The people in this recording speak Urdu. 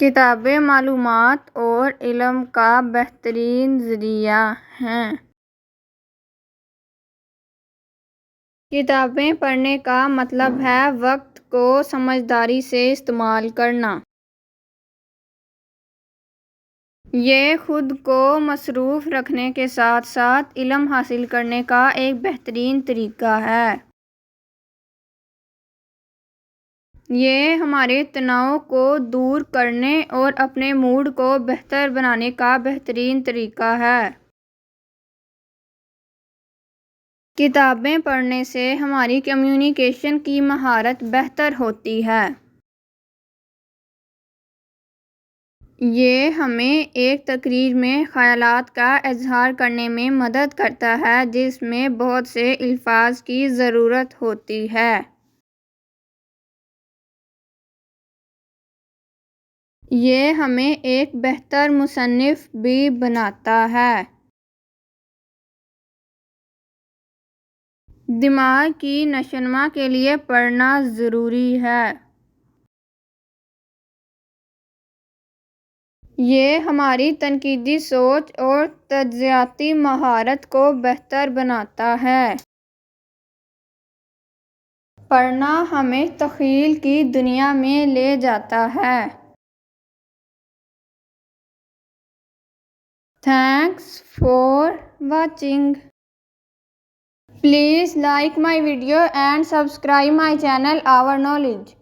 کتابیں معلومات اور علم کا بہترین ذریعہ ہیں۔ کتابیں پڑھنے کا مطلب ہے وقت کو سمجھداری سے استعمال کرنا۔ یہ خود کو مصروف رکھنے کے ساتھ ساتھ علم حاصل کرنے کا ایک بہترین طریقہ ہے۔ یہ ہمارے تناؤ کو دور کرنے اور اپنے موڈ کو بہتر بنانے کا بہترین طریقہ ہے۔ کتابیں پڑھنے سے ہماری کمیونیکیشن کی مہارت بہتر ہوتی ہے۔ یہ ہمیں ایک تقریر میں خیالات کا اظہار کرنے میں مدد کرتا ہے جس میں بہت سے الفاظ کی ضرورت ہوتی ہے۔ یہ ہمیں ایک بہتر مصنف بھی بناتا ہے۔ دماغ کی نشوونما کے لیے پڑھنا ضروری ہے۔ یہ ہماری تنقیدی سوچ اور تجزیاتی مہارت کو بہتر بناتا ہے۔ پڑھنا ہمیں تخیل کی دنیا میں لے جاتا ہے۔ Thanks for watching. Please like my video and subscribe my channel Our Knowledge.